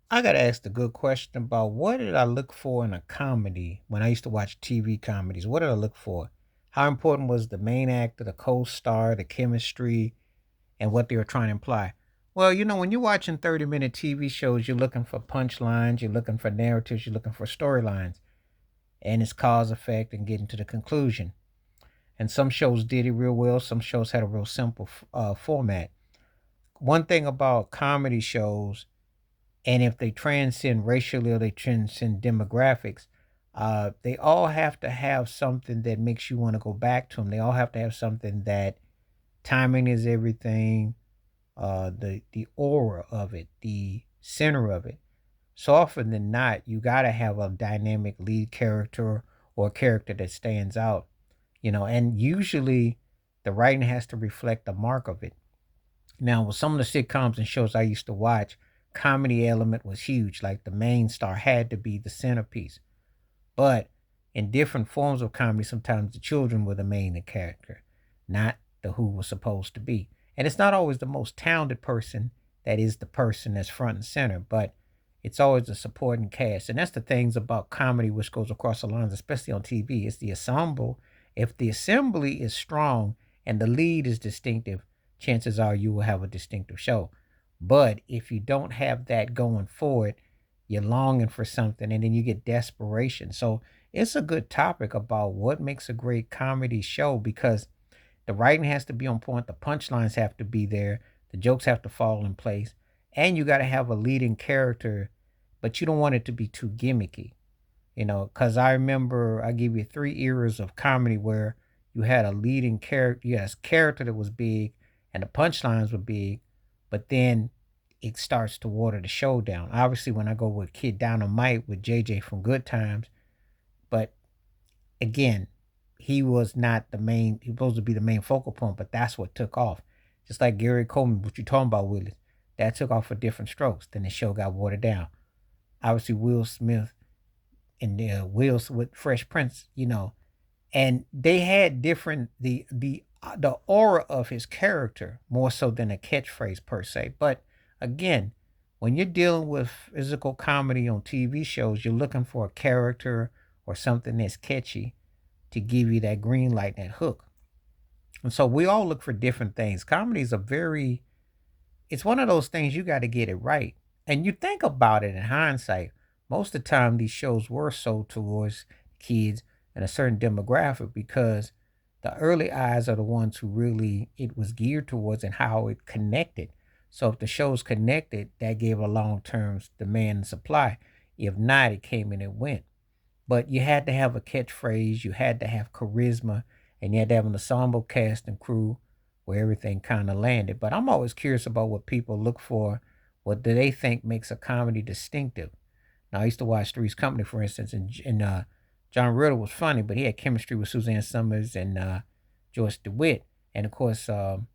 I got to ask the good question about what did I look for in a comedy when I used to watch TV comedies? What did I look for? How important was the main actor, the co star, the chemistry, and what they were trying to imply? Well, when you're watching 30-minute TV shows, you're looking for punchlines, you're looking for narratives, you're looking for storylines, and it's cause effect and getting to the conclusion. And some shows did it real well, some shows had a real simple format. One thing about comedy shows, and if they transcend racially or they transcend demographics, they all have to have something that makes you want to go back to them. They all have to have something that timing is everything, the aura of it, the center of it. So often than not, you got to have a dynamic lead character or a character that stands out, and usually the writing has to reflect the mark of it. Now, with some of the sitcoms and shows I used to watch, comedy element was huge. Like the main star had to be the centerpiece. But in different forms of comedy, sometimes the children were the main character, not the who was supposed to be. And it's not always the most talented person that is the person that's front and center, but it's always the supporting cast. And that's the things about comedy which goes across the lines, especially on TV. It's the ensemble. If the assembly is strong and the lead is distinctive, chances are you will have a distinctive show. But if you don't have that going forward, you're longing for something and then you get desperation. So it's a good topic about what makes a great comedy show because the writing has to be on point, the punchlines have to be there, the jokes have to fall in place, and you got to have a leading character, but you don't want it to be too gimmicky, because I remember I give you 3 eras of comedy where you had a leading character, you had a character that was big and the punchlines were big, but then it starts to water the show down. Obviously, when I go with Kid Dynamite with JJ from Good Times, but again, he was not the main. He was supposed to be the main focal point, but that's what took off. Just like Gary Coleman, what you're talking about, Willis, that took off for different strokes. Then the show got watered down. Obviously, Will Smith and Will's with Fresh Prince, and they had different the aura of his character more so than a catchphrase per se. But again, when you're dealing with physical comedy on TV shows, you're looking for a character or something that's catchy to give you that green light, that hook. And so we all look for different things. Comedy is it's one of those things you got to get it right. And you think about it in hindsight, most of the time these shows were sold towards kids and a certain demographic because the early eyes are the ones who really it was geared towards and how it connected. So if the show's connected, that gave a long term demand and supply. If not, it came and it went. But you had to have a catchphrase, you had to have charisma, and you had to have an ensemble cast and crew where everything kind of landed. But I'm always curious about what people look for. What do they think makes a comedy distinctive? Now, I used to watch Three's Company, for instance, and John Ritter was funny, but he had chemistry with Suzanne Summers and Joyce DeWitt. And of course, the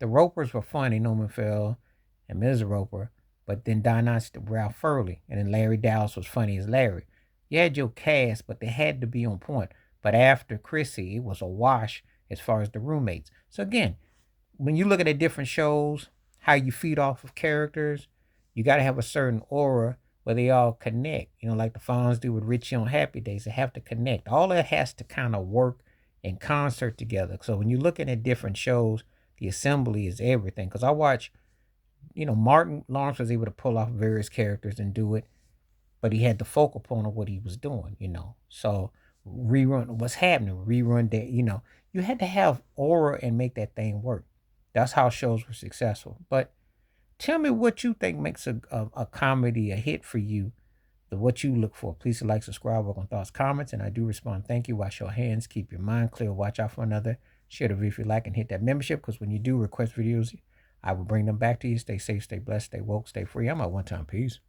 Ropers were funny, Norman Fell and Ms. Roper. But then Don Knotts, Ralph Furley, and then Larry Dallas was funny as Larry. You had your cast, but they had to be on point. But after Chrissy, it was a wash as far as the roommates. So again, when you're looking at different shows, how you feed off of characters, you got to have a certain aura where they all connect. Like the Fonz do with Richie on Happy Days, they have to connect. All that has to kind of work in concert together. So when you're looking at different shows, the assembly is everything. Because I watch, Martin Lawrence was able to pull off various characters and do it, but he had the focal point of what he was doing. So rerun what's happening, rerun that, you had to have aura and make that thing work. That's how shows were successful. But tell me what you think makes a comedy a hit for you, what you look for. Please like, subscribe, work on thoughts, comments, and I do respond. Thank you. Wash your hands, keep your mind clear, watch out for another. Share the video if you like, and hit that membership because when you do request videos, I will bring them back to you. Stay safe, stay blessed, stay woke, stay free. I'm out one time. Peace.